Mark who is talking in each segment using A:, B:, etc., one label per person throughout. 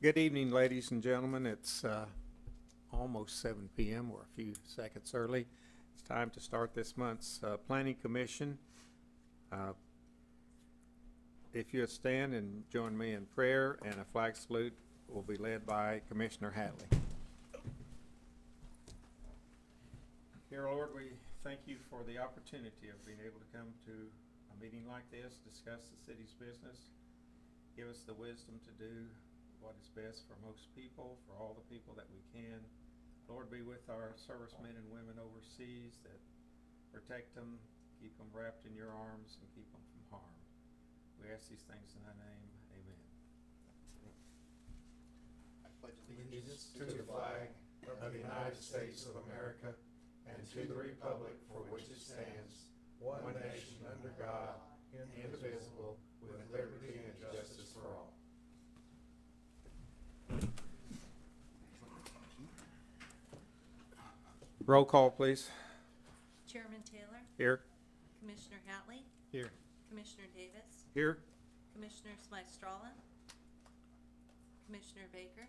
A: Good evening, ladies and gentlemen. It's almost 7 p.m. We're a few seconds early. It's time to start this month's Planning Commission. If you'd stand and join me in prayer, and a flag salute will be led by Commissioner Hatley. Dear Lord, we thank you for the opportunity of being able to come to a meeting like this, discuss the city's business. Give us the wisdom to do what is best for most people, for all the people that we can. Lord, be with our servicemen and women overseas, that protect them, keep them wrapped in your arms, and keep them from harm. We ask these things in thy name. Amen.
B: I pledge allegiance to the flag of the United States of America and to the republic for which it stands, one nation under God, indivisible, with liberty and justice for all.
A: Roll call, please.
C: Chairman Taylor,
A: Here.
C: Commissioner Hatley,
A: Here.
C: Commissioner Davis,
A: Here.
C: Commissioner Smystrala, Commissioner Baker.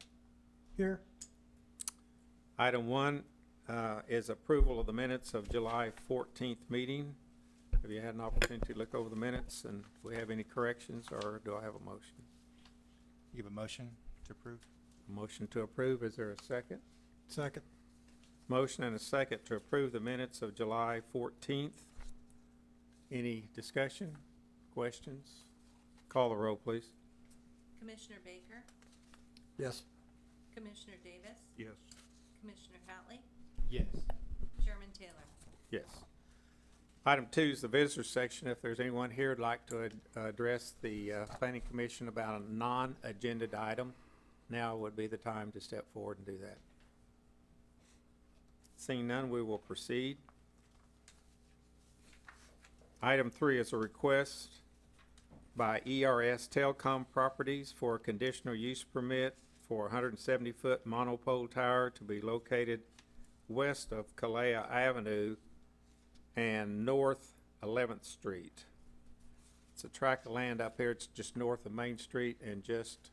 D: Here.
A: Item 1 is approval of the minutes of July 14th meeting. Have you had an opportunity to look over the minutes, and do we have any corrections, or do I have a motion?
E: You have a motion to approve?
A: A motion to approve. Is there a second?
D: Second.
A: Motion and a second to approve the minutes of July 14th. Any discussion, questions? Call the roll, please.
C: Commissioner Baker,
D: Yes.
C: Commissioner Davis,
A: Yes.
C: Commissioner Hatley,
E: Yes.
C: Chairman Taylor.
A: Yes. Item 2 is the visitor section. If there's anyone here who'd like to address the Planning Commission about a non-agenda item, now would be the time to step forward and do that. Seeing none, we will proceed. Item 3 is a request by ERS Telecom Properties for a conditional use permit for a 170-foot monopole tower to be located west of Kalea Avenue and north 11th Street. It's a tract of land up here. It's just north of Main Street and just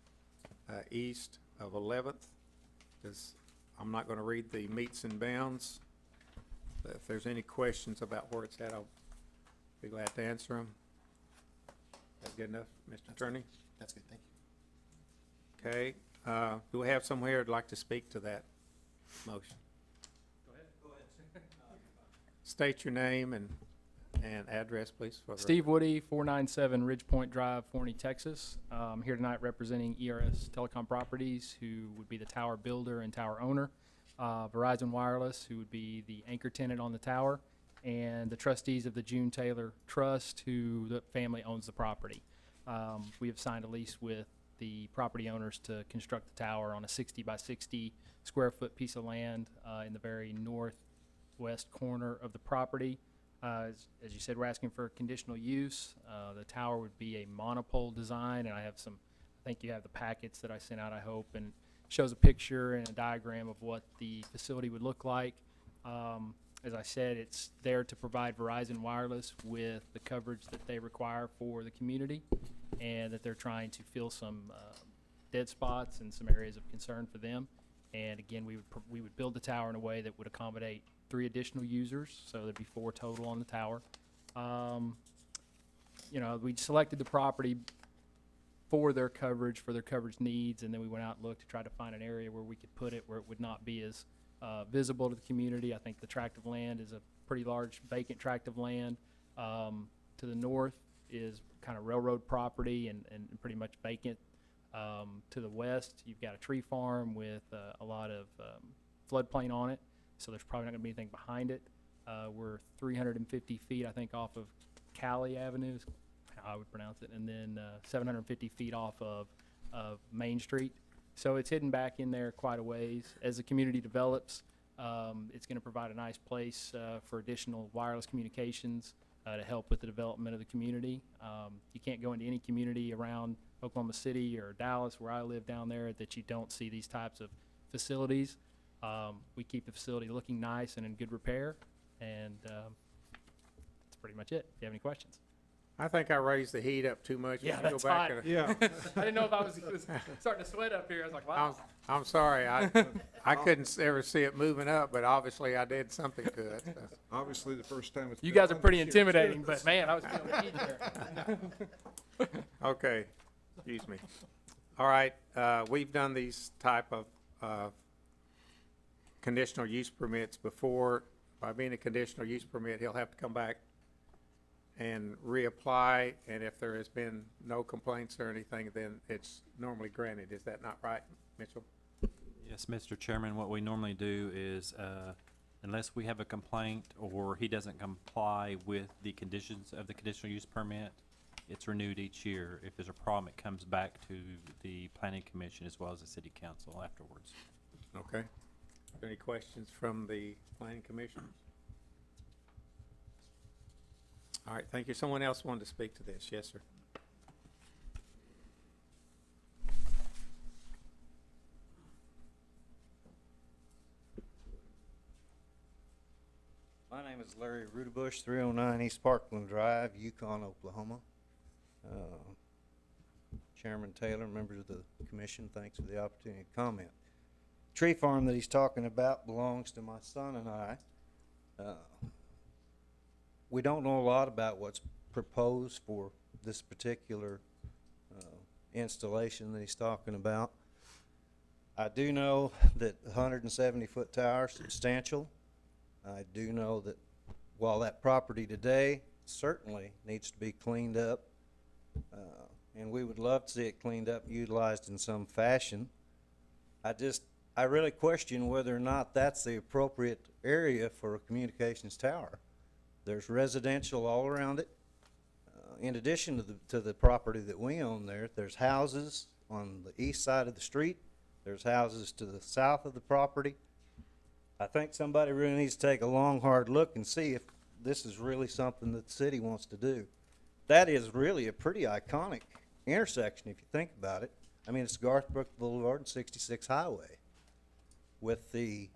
A: east of 11th. I'm not going to read the meets and bounds. But if there's any questions about where it's at, I'll be glad to answer them. That good enough, Mr. Attorney?
E: That's good, thank you.
A: Okay. Do we have someone here who'd like to speak to that motion?
F: Go ahead.
A: State your name and address, please. For the
F: Steve Woody, 497 Ridgepoint Drive, Forney, Texas. I'm here tonight representing ERS Telecom Properties, who would be the tower builder and tower owner. Verizon Wireless, who would be the anchor tenant on the tower, and the trustees of the June Taylor Trust, who the family owns the property. We have signed a lease with the property owners to construct the tower on a 60 by 60 square foot piece of land in the very northwest corner of the property. As you said, we're asking for conditional use. The tower would be a monopole design, and I think you have the packets that I sent out, I hope, and shows a picture and a diagram of what the facility would look like. As I said, it's there to provide Verizon Wireless with the coverage that they require for the community, and that they're trying to fill some dead spots and some areas of concern for them. And again, we would build the tower in a way that would accommodate 3 additional users, so there'd be 4 total on the tower. We selected the property for their coverage needs, and then we went out and looked to try to find an area where we could put it where it would not be as visible to the community. I think the tract of land is a pretty large vacant tract of land. To the north is kind of railroad property and pretty much vacant. To the west, you've got a tree farm with a lot of floodplain on it, so there's probably not going to be anything behind it. We're 350 feet, I think, off of Cali Avenue, is how I would pronounce it, and then 750 feet off of Main Street. So it's hidden back in there quite a ways. As the community develops, it's going to provide a nice place for additional wireless communications to help with the development of the community. You can't go into any community around Oklahoma City or Dallas, where I live down there, that you don't see these types of facilities. We keep the facility looking nice and in good repair, and that's pretty much it. If you have any questions.
A: I think I raised the heat up too much. We
F: Yeah,
A: can go
F: that's
A: back
F: hot.
A: and-
D: Yeah.
F: I didn't know if I was starting to sweat up here. I was like, wow.
A: I'm sorry, I couldn't ever see it moving up, but obviously I did something to it.
B: Obviously, the first time it's.
F: You
B: been
F: guys are
B: on
F: pretty
B: this year.
F: intimidating, but man, I was feeling the heat there.
A: Okay, excuse me. All right, we've done these type of conditional use permits before. By being a conditional use permit, he'll have to come back and reapply, and if there has been no complaints or anything, then it's normally granted. Is that not right, Mitchell?
G: Yes, Mr. Chairman, what we normally do is, unless we have a complaint or he doesn't comply with the conditions of the conditional use permit, it's renewed each year. If there's a problem, it comes back to the planning commission as well as the city council afterwards.
A: Okay. Any questions from the planning commission? All right, thank you. Someone else wanted to speak to this. Yes, sir.
H: My name is Larry Rudebush, 309 East Parkland Drive, Yukon, Oklahoma. Chairman Taylor, members of the commission, thanks for the opportunity to comment. Tree farm that he's talking about belongs to my son and I. We don't know a lot about what's proposed for this particular installation that he's talking about. I do know that the 170-foot tower is substantial. I do know that while that property today certainly needs to be cleaned up, and we would love to see it cleaned up, utilized in some fashion, I really question whether or not that's the appropriate area for a communications tower. There's residential all around it. In addition to the property that we own there, there's houses on the east side of the street. There's houses to the south of the property. I think somebody really needs to take a long, hard look and see if this is really something that the city wants to do. That is really a pretty iconic intersection if you think about it. I mean, it's Garthbrook Boulevard and 66 Highway. With the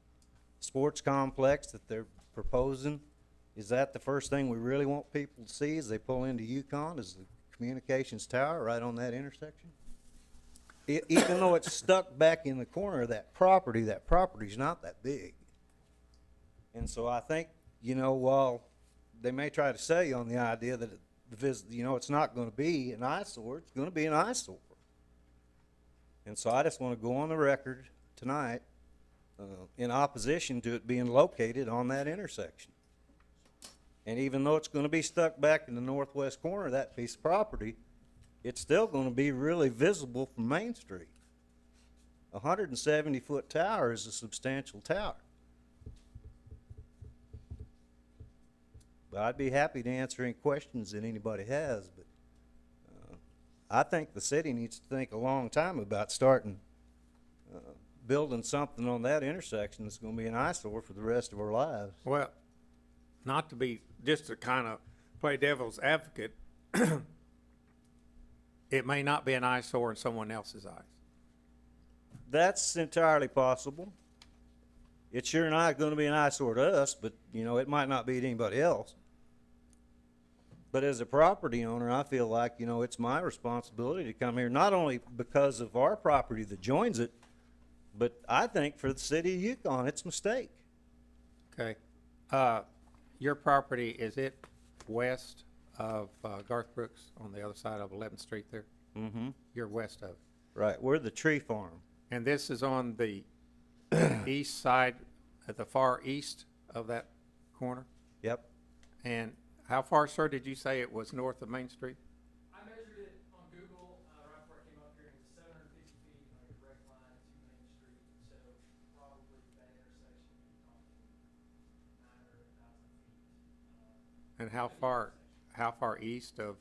H: sports complex that they're proposing, is that the first thing we really want people to see as they pull into Yukon, is the communications tower right on that intersection? Even though it's stuck back in the corner of that property's not that big. And so I think, while they may try to sell you on the idea that it's not going to be an eyesore, it's going to be an eyesore. And so I just want to go on the record tonight in opposition to it being located on that intersection. And even though it's going to be stuck back in the northwest corner of that piece of property, it's still going to be really visible from Main Street. A 170-foot tower is a substantial tower. But I'd be happy to answer any questions that anybody has, but I think the city needs to think a long time about starting building something on that intersection that's going to be an eyesore for the rest of our lives.
A: Well, not to be, just to kind of play devil's advocate, it may not be an eyesore in someone else's eyes.
H: That's entirely possible. It's sure not going to be an eyesore to us, but, it might not be to anybody else. But as a property owner, I feel like, it's my responsibility to come here, not only because of our property that joins it, but I think for the city of Yukon, it's a mistake.
A: Okay. Your property, is it west of Garth Brooks on the other side of 11th Street there?
H: Mm-hmm.
A: You're west of it.
H: Right, we're the tree farm.
A: And this is on the east side, at the far east of that corner?
H: Yep.
A: And how far, sir, did you say it was north of Main Street?
F: I measured it on Google right before I came up here, and it's 750 feet on a direct line to Main Street. So probably that intersection, you're talking 900 or 1,000 feet.
A: And how far east of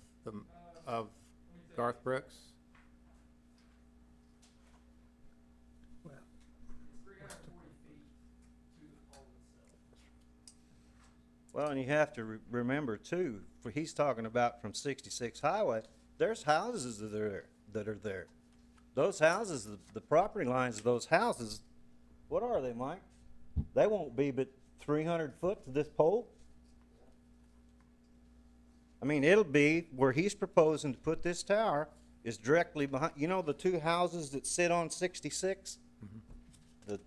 A: Garth Brooks?
F: It's 340 feet to the pole itself.
H: Well, and you have to remember too, for he's talking about from 66 Highway, there's houses that are there. Those houses, the property lines of those houses, what are they, Mike? They won't be but 300 foot to this pole. I mean, it'll be where he's proposing to put this tower is directly behind, you know, the two houses that sit on 66?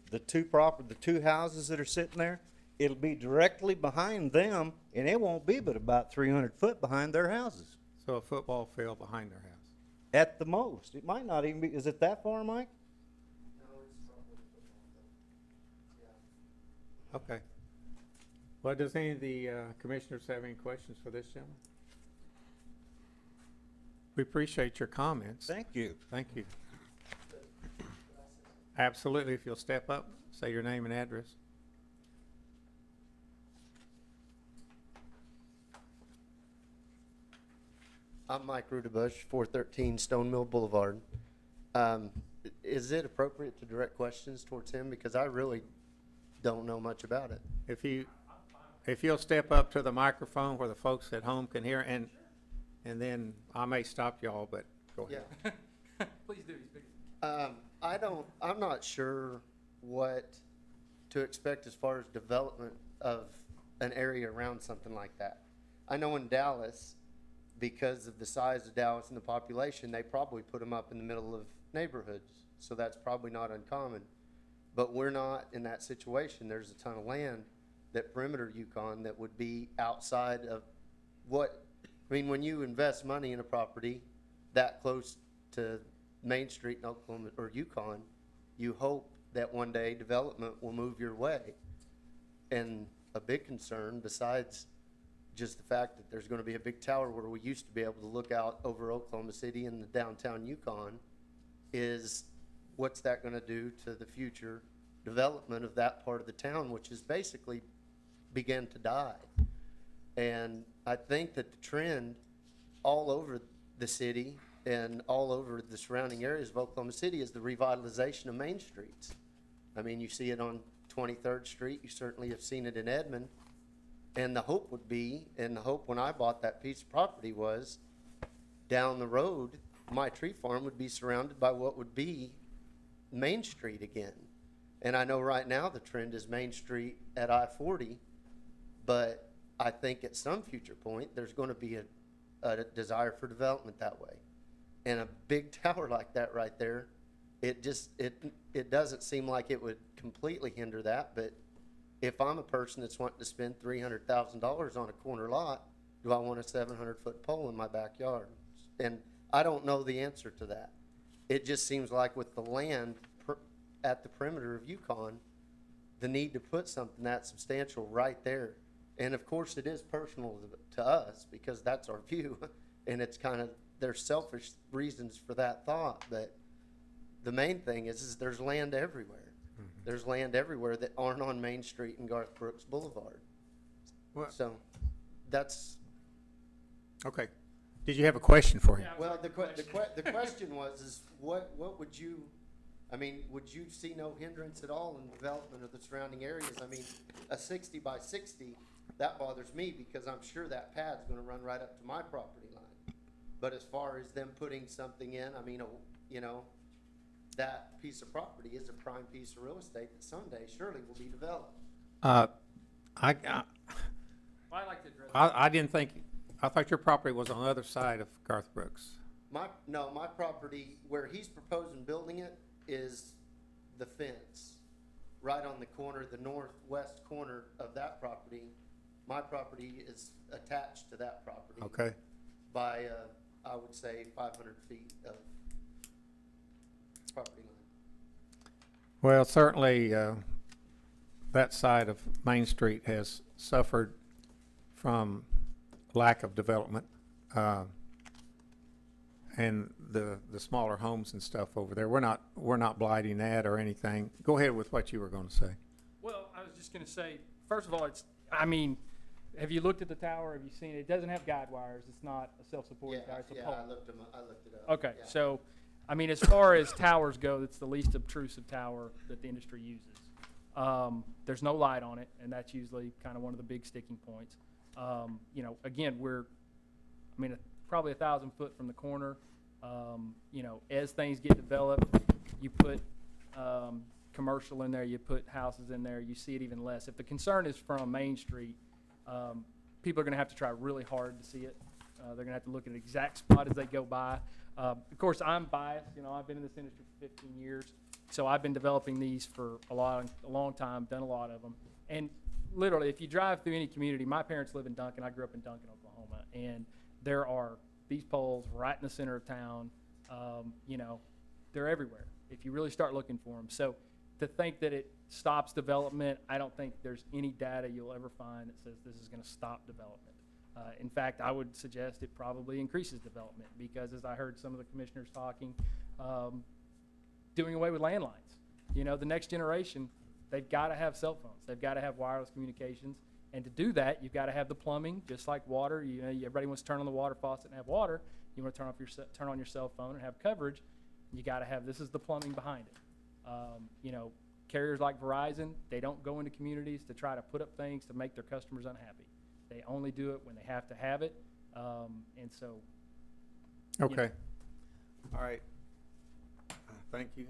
H: The two houses that are sitting there, it'll be directly behind them, and it won't be but about 300 foot behind their houses.
A: So a football field behind their house.
H: At the most. It might not even be, is it that far, Mike?
A: Okay. Well, does any of the commissioners have any questions for this gentleman? We appreciate your comments.
H: Thank you.
A: Thank you. Absolutely. If you'll step up, say your name and address.
I: I'm Mike Rudebush, 413 Stone Mill Boulevard. Is it appropriate to direct questions towards him? Because I really don't know much about it.
A: If you'll step up to the microphone where the folks at home can hear, and then I may stop y'all, but go ahead.
I: Yeah.
F: Please do.
I: I'm not sure what to expect as far as development of an area around something like that. I know in Dallas, because of the size of Dallas and the population, they probably put them up in the middle of neighborhoods. So that's probably not uncommon. But we're not in that situation. There's a ton of land that perimeter Yukon that would be outside of what, I mean, when you invest money in a property that close to Main Street in Oklahoma or Yukon, you hope that one day development will move your way. And a big concern, besides just the fact that there's going to be a big tower where we used to be able to look out over Oklahoma City and the downtown Yukon, is what's that going to do to the future development of that part of the town, which has basically begun to die. And I think that the trend all over the city and all over the surrounding areas of Oklahoma City is the revitalization of main streets. I mean, you see it on 23rd Street. You certainly have seen it in Edmond. And the hope would be, and the hope when I bought that piece of property was, down the road, my tree farm would be surrounded by what would be Main Street again. And I know right now the trend is Main Street at I-40, but I think at some future point, there's going to be a desire for development that way. And a big tower like that right there, it doesn't seem like it would completely hinder that, but if I'm a person that's wanting to spend $300,000 on a corner lot, do I want a 700-foot pole in my backyard? And I don't know the answer to that. It just seems like with the land at the perimeter of Yukon, the need to put something that substantial right there. And of course, it is personal to us because that's our view. And it's kind of, there's selfish reasons for that thought. But the main thing is there's land everywhere. There's land everywhere that aren't on Main Street and Garth Brooks Boulevard.
A: Well-
I: So that's,
A: Okay. Did you have a question for him?
I: well, the question was, is what would you, I mean, would you see no hindrance at all in development of the surrounding areas? I mean, a 60 by 60, that bothers me because I'm sure that pad's gonna run right up to my property line. But as far as them putting something in, I mean, you know, that piece of property is a prime piece of real estate that someday surely will be developed.
A: I
F: I'd like to address.
A: I didn't think, I thought your property was on the other side of Garth Brooks.
I: My property, where he's proposing building it, is the fence, right on the corner, the northwest corner of that property. My property is attached to that property.
A: Okay.
I: By, I would say 500 feet of property line.
A: Well, certainly, that side of Main Street has suffered from lack of development. And the smaller homes and stuff over there. We're not blighting that or anything. Go ahead with what you were gonna say.
F: Well, I was just gonna say, first of all, I mean, have you looked at the tower? Have you seen it? It doesn't have guide wires. It's not a self-supporting tower. It's a pole.
I: I looked it up.
F: Okay,
I: Yeah.
F: so, I mean, as far as towers go, it's the least obtrusive tower that the industry uses. There's no light on it, and that's usually kind of one of the big sticking points. You know, again, probably 1,000 foot from the corner. You know, as things get developed, you put commercial in there, you put houses in there, you see it even less. If the concern is from Main Street, people are going to have to try really hard to see it. They're gonna have to look at an exact spot as they go by. Of course, I'm biased, you know, I've been in this industry for 15 years, so I've been developing these for a long time, done a lot of them. And literally, if you drive through any community, my parents live in Duncan, I grew up in Duncan, Oklahoma, and there are these poles right in the center of town. You know, they're everywhere if you really start looking for them. So to think that it stops development, I don't think there's any data you'll ever find that says this is going to stop development. In fact, I would suggest it probably increases development because, as I heard some of the commissioners talking, doing away with landlines. You know, the next generation, they've got to have cell phones. They've got to have wireless communications. And to do that, you've got to have the plumbing, just like water. You know, everybody wants to turn on the water faucet and have water. You want to turn on your cell phone and have coverage. You got to have, this is the plumbing behind it. You know, carriers like Verizon, they don't go into communities to try to put up things to make their customers unhappy. They only do it when they have to have it. And so.
A: Okay. All right. Thank you.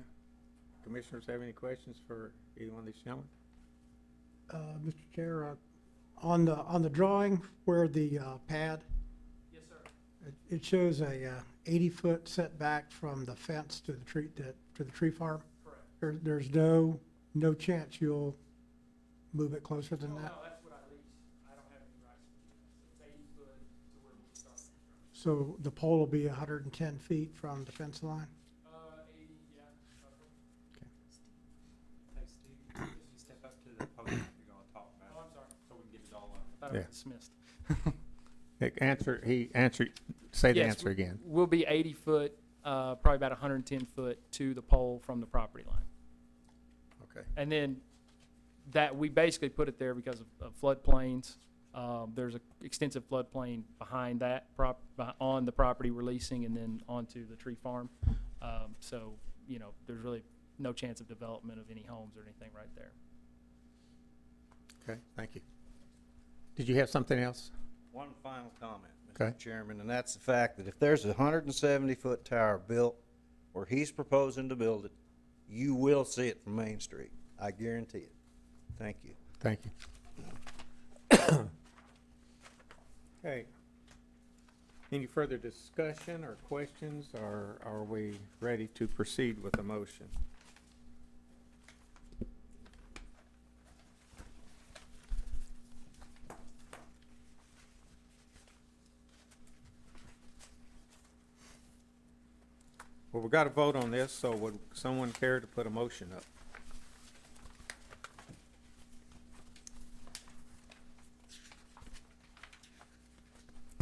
A: Commissioners have any questions for either one of these gentlemen?
D: Mr. Chair, on the drawing where the pad,
F: Yes, sir.
D: it shows a 80-foot setback from the fence to the tree farm.
F: Correct.
D: There's no chance you'll move it closer than that?
F: No, that's what I lease. I don't have any rights to do that. So it's 80 foot to where we start.
D: So the pole will be 110 feet from the fence line?
F: 80, yeah.
D: Okay.
G: Hey, Steve, you step up to the podium if you're gonna talk about it.
F: Oh, I'm sorry.
G: So we can get it all
F: I thought
A: Yeah.
F: it was dismissed.
A: He answered, say the
F: Yes,
A: answer again.
F: We'll be 80 foot, probably about 110 foot to the pole from the property line.
A: Okay.
F: And then that, we basically put it there because of floodplains. There's an extensive floodplain behind that on the property we're leasing and then onto the tree farm. So, you know, there's really no chance of development of any homes or anything right there.
A: Okay, thank you. Did you have something else?
H: One final comment,
A: Okay.
H: Mr. Chairman, and that's the fact that if there's a 170-foot tower built where he's proposing to build it, you will see it from Main Street. I guarantee it. Thank you.
A: Thank you. Okay. Any further discussion or questions, or are we ready to proceed with the motion? Well, we got to vote on this, so would someone care to put a motion up?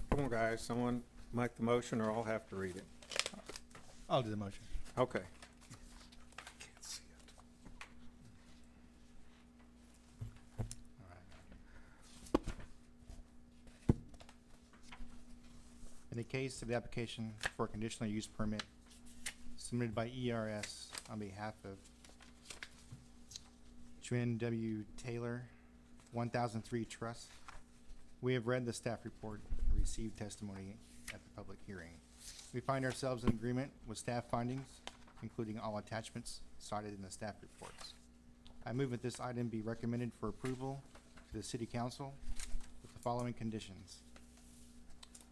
A: Come on, guys, someone make the motion, or I'll have to read it.
E: I'll do the motion.
A: Okay.
E: All right. In the case of the application for a conditional use permit submitted by ERS on behalf of Juen W. Taylor, 1003 Trust, we have read the staff report and received testimony at the public hearing. We find ourselves in agreement with staff findings, including all attachments cited in the staff reports. I move that this item be recommended for approval to the City Council with the following conditions.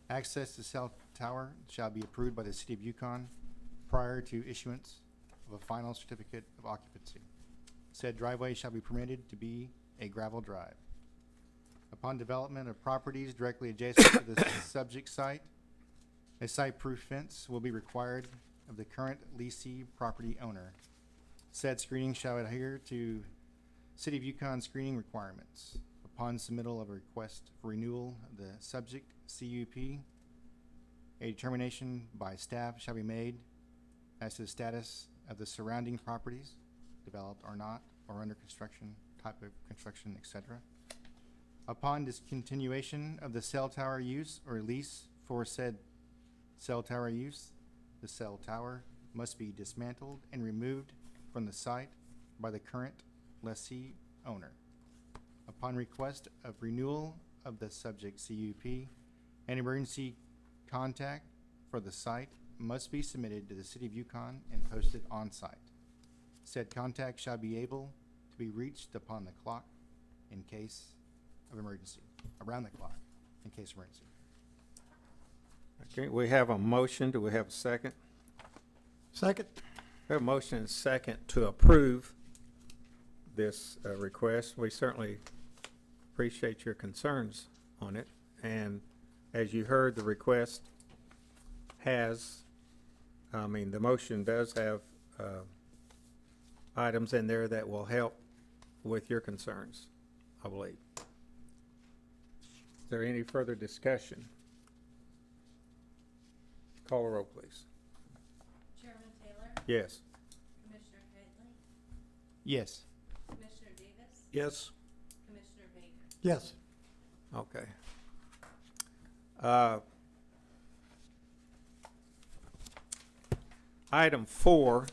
E: Access to cell tower shall be approved by the City of Yukon prior to issuance of a final certificate of occupancy. Said driveway shall be permitted to be a gravel drive. Upon development of properties directly adjacent to the subject site, a site-proof fence will be required of the current leasee property owner. Said screening shall adhere to City of Yukon screening requirements. Upon submittal of a request for renewal of the subject CUP, a determination by staff shall be made as to the status of the surrounding properties, developed or not, or under construction, type of construction, etc. Upon discontinuation of the cell tower use or lease for said cell tower use, the cell tower must be dismantled and removed from the site by the current lessee owner. Upon request of renewal of the subject CUP, an emergency contact for the site must be submitted to the City of Yukon and posted on site. Said contact shall be able to be reached upon the clock in case of emergency, around the clock in case of emergency.
A: Okay, we have a motion. Do we have a second?
D: Second?
A: We have a motion and a second to approve this request. We certainly appreciate your concerns on it. And as you heard, the request has, the motion does have items in there that will help with your concerns, I believe. Is there any further discussion? Call a roll, please.
C: Chairman Taylor?
A: Yes.
C: Commissioner Gately?
E: Yes.
C: Commissioner Davis?
B: Yes.
C: Commissioner Baker?
D: Yes.
A: Okay. Item 4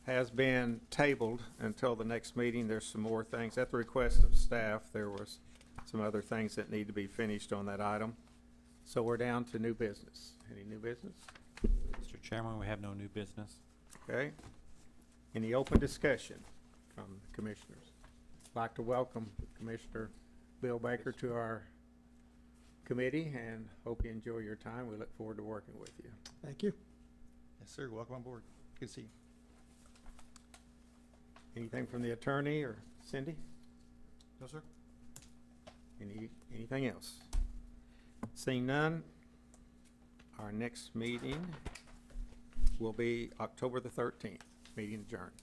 A: has been tabled until the next meeting. There's some more things. At the request of staff, there was some other things that need to be finished on that item. So we're down to new business. Any new business?
G: Mr. Chairman, we have no new business.
A: Okay. Any open discussion from the commissioners? I'd like to welcome Commissioner Bill Baker to our committee and hope you enjoy your time. We look forward to working with you.
D: Thank you.
E: Yes, sir. Welcome on board. Good to see you.
A: Anything from the attorney or Cindy?
E: No, sir.
A: Anything else? Seeing none, our next meeting will be October the 13th. Meeting adjourned.